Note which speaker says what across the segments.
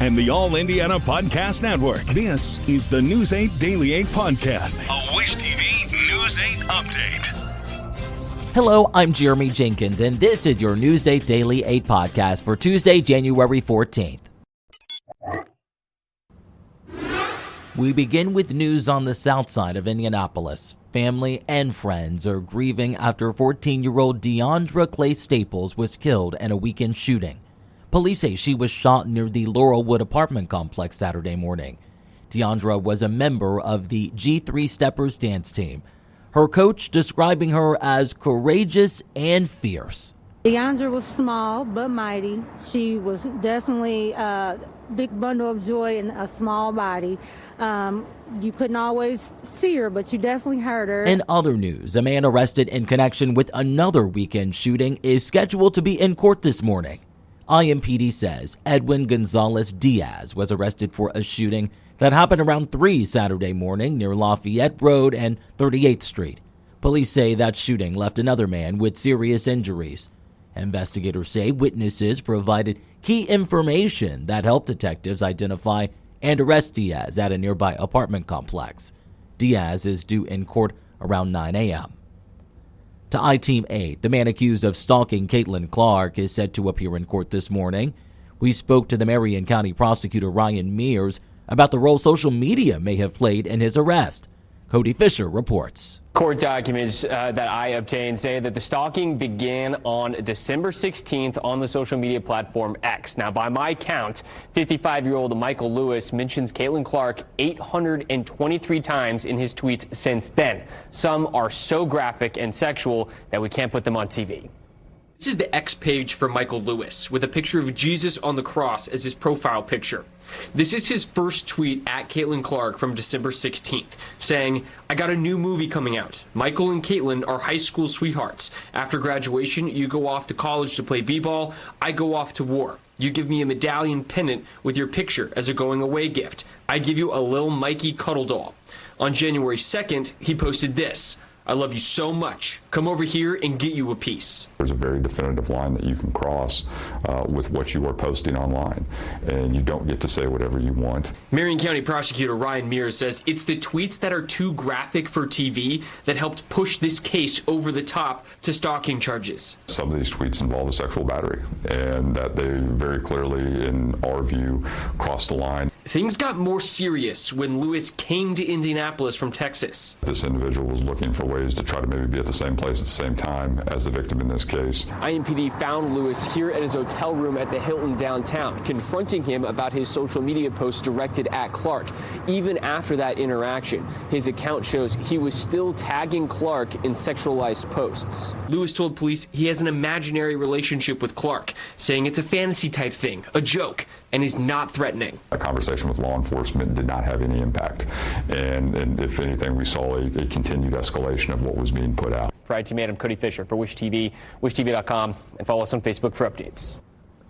Speaker 1: and the All Indiana Podcast Network. This is the News 8 Daily 8 Podcast, a Wish TV News 8 update.
Speaker 2: Hello, I'm Jeremy Jenkins, and this is your News 8 Daily 8 Podcast for Tuesday, January 14th. We begin with news on the south side of Indianapolis. Family and friends are grieving after 14-year-old Deandra Clay Staples was killed in a weekend shooting. Police say she was shot near the Laurelwood apartment complex Saturday morning. Deandra was a member of the G3 Steppers dance team. Her coach describing her as courageous and fierce.
Speaker 3: Deandra was small but mighty. She was definitely a big bundle of joy in a small body. You couldn't always see her, but you definitely heard her.
Speaker 2: In other news, a man arrested in connection with another weekend shooting is scheduled to be in court this morning. IMPD says Edwin Gonzalez Diaz was arrested for a shooting that happened around 3 Saturday morning near Lafayette Road and 38th Street. Police say that shooting left another man with serious injuries. Investigators say witnesses provided key information that helped detectives identify and arrest Diaz at a nearby apartment complex. Diaz is due in court around 9 a.m. To I-Team 8, the man accused of stalking Caitlin Clark is set to appear in court this morning. We spoke to the Marion County prosecutor Ryan Mears about the role social media may have played in his arrest. Cody Fisher reports.
Speaker 4: Court documents that I obtained say that the stalking began on December 16th on the social media platform X. Now, by my count, 55-year-old Michael Lewis mentions Caitlin Clark 823 times in his tweets since then. Some are so graphic and sexual that we can't put them on TV.
Speaker 5: This is the X page for Michael Lewis, with a picture of Jesus on the cross as his profile picture. This is his first tweet at Caitlin Clark from December 16th, saying, "I got a new movie coming out. Michael and Caitlin are high school sweethearts. After graduation, you go off to college to play b-ball. I go off to war. You give me a medallion pendant with your picture as a going-away gift. I give you a little Mikey cuddle doll." On January 2nd, he posted this. "I love you so much. Come over here and get you a piece."
Speaker 6: There's a very definitive line that you can cross with what you are posting online, and you don't get to say whatever you want.
Speaker 5: Marion County prosecutor Ryan Mears says it's the tweets that are too graphic for TV that helped push this case over the top to stalking charges.
Speaker 6: Some of these tweets involve a sexual battery, and that they very clearly, in our view, crossed the line.
Speaker 5: Things got more serious when Lewis came to Indianapolis from Texas.
Speaker 6: This individual was looking for ways to try to maybe be at the same place at the same time as the victim in this case.
Speaker 4: IMPD found Lewis here at his hotel room at the Hilton downtown, confronting him about his social media posts directed at Clark. Even after that interaction, his account shows he was still tagging Clark in sexualized posts.
Speaker 5: Lewis told police he has an imaginary relationship with Clark, saying it's a fantasy type thing, a joke, and is not threatening.
Speaker 6: A conversation with law enforcement did not have any impact, and if anything, we saw a continued escalation of what was being put out.
Speaker 4: For IT Man, I'm Cody Fisher for Wish TV, wishtv.com, and follow us on Facebook for updates.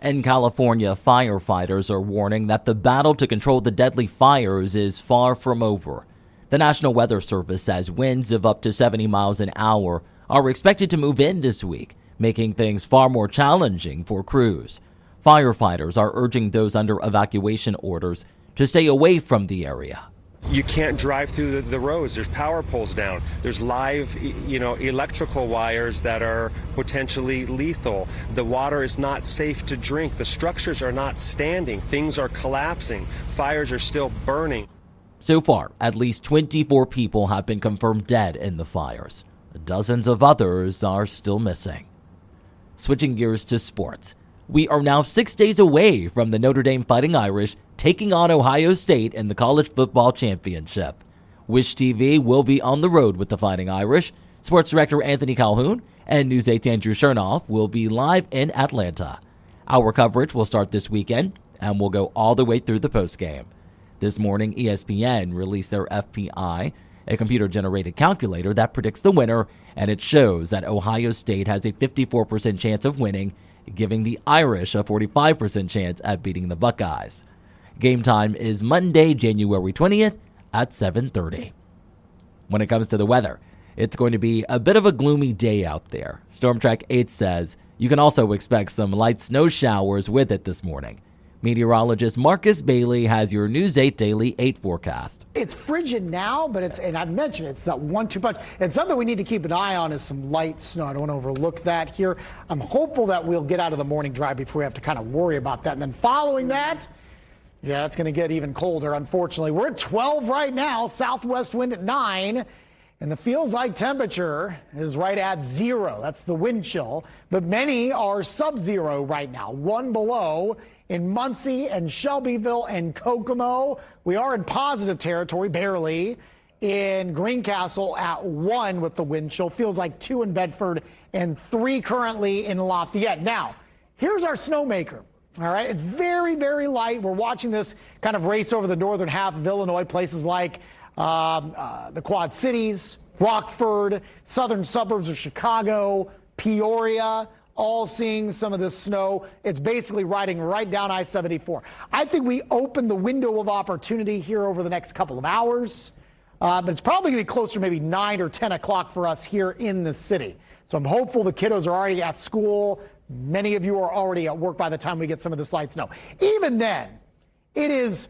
Speaker 2: In California, firefighters are warning that the battle to control the deadly fires is far from over. The National Weather Service says winds of up to 70 miles an hour are expected to move in this week, making things far more challenging for crews. Firefighters are urging those under evacuation orders to stay away from the area.
Speaker 7: You can't drive through the roads. There's power poles down. There's live, electrical wires that are potentially lethal. The water is not safe to drink. The structures are not standing. Things are collapsing. Fires are still burning.
Speaker 2: So far, at least 24 people have been confirmed dead in the fires. Dozens of others are still missing. Switching gears to sports. We are now 6 days away from the Notre Dame Fighting Irish taking on Ohio State in the College Football Championship. Wish TV will be on the road with the Fighting Irish. Sports Director Anthony Calhoun and News 8's Andrew Chernoff will be live in Atlanta. Our coverage will start this weekend and will go all the way through the postgame. This morning, ESPN released their FPI, a computer-generated calculator that predicts the winner, and it shows that Ohio State has a 54% chance of winning, giving the Irish a 45% chance at beating the Buckeyes. Game time is Monday, January 20th at 7:30. When it comes to the weather, it's going to be a bit of a gloomy day out there. Storm Track 8 says you can also expect some light snow showers with it this morning. Meteorologist Marcus Bailey has your News 8 Daily 8 forecast.
Speaker 8: It's frigid now, but and I've mentioned it's that 1-2 punch. And something we need to keep an eye on is some light snow. I don't want to overlook that here. I'm hopeful that we'll get out of the morning drive before we have to kind of worry about that. And then following that, yeah, it's going to get even colder, unfortunately. We're at 12 right now, southwest wind at 9. And the feels like temperature is right at 0. That's the wind chill. But many are sub-zero right now, 1 below in Muncie and Shelbyville and Kokomo. We are in positive territory, barely, in Greencastle at 1 with the wind chill. Feels like 2 in Bedford and 3 currently in Lafayette. Now, here's our snowmaker. All right, it's very, very light. We're watching this kind of race over the northern half of Illinois, places like the Quad Cities, Rockford, southern suburbs of Chicago, Peoria, all seeing some of this snow. It's basically riding right down I-74. I think we open the window of opportunity here over the next couple of hours, but it's probably going to be closer to maybe 9 or 10 o'clock for us here in the city. So I'm hopeful the kiddos are already at school. Many of you are already at work by the time we get some of this light snow. Even then, it is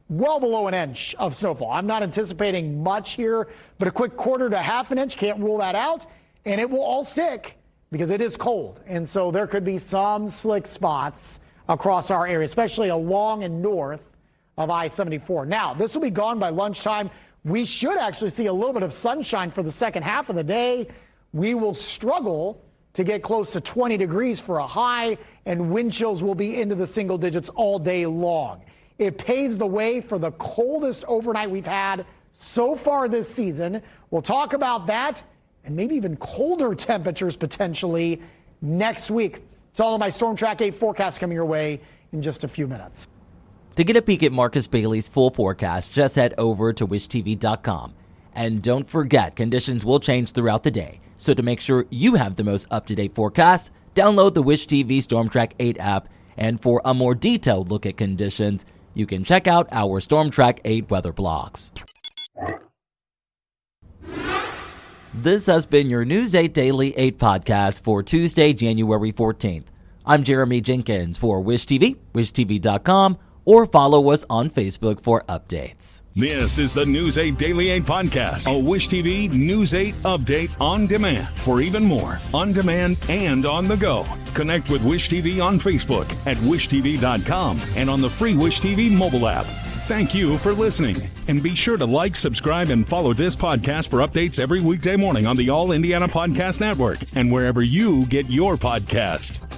Speaker 8: well below an inch of snowfall. I'm not anticipating much here, but a quick quarter to half an inch, can't rule that out, and it will all stick because it is cold. And so there could be some slick spots across our area, especially along and north of I-74. Now, this will be gone by lunchtime. We should actually see a little bit of sunshine for the second half of the day. We will struggle to get close to 20 degrees for a high, and wind chills will be into the single digits all day long. It paves the way for the coldest overnight we've had so far this season. We'll talk about that and maybe even colder temperatures potentially next week. It's all of my Storm Track 8 forecast coming your way in just a few minutes.
Speaker 2: To get a peek at Marcus Bailey's full forecast, just head over to wishtv.com. And don't forget, conditions will change throughout the day. So to make sure you have the most up-to-date forecast, download the Wish TV Storm Track 8 app. And for a more detailed look at conditions, you can check out our Storm Track 8 weather blogs. This has been your News 8 Daily 8 podcast for Tuesday, January 14th. I'm Jeremy Jenkins for Wish TV, wishtv.com, or follow us on Facebook for updates.
Speaker 1: This is the News 8 Daily 8 podcast, a Wish TV News 8 update on demand. For even more, on demand and on the go, connect with Wish TV on Facebook at wishtv.com and on the free Wish TV mobile app. Thank you for listening, and be sure to like, subscribe, and follow this podcast for updates every weekday morning on the All Indiana Podcast Network and wherever you get your podcast.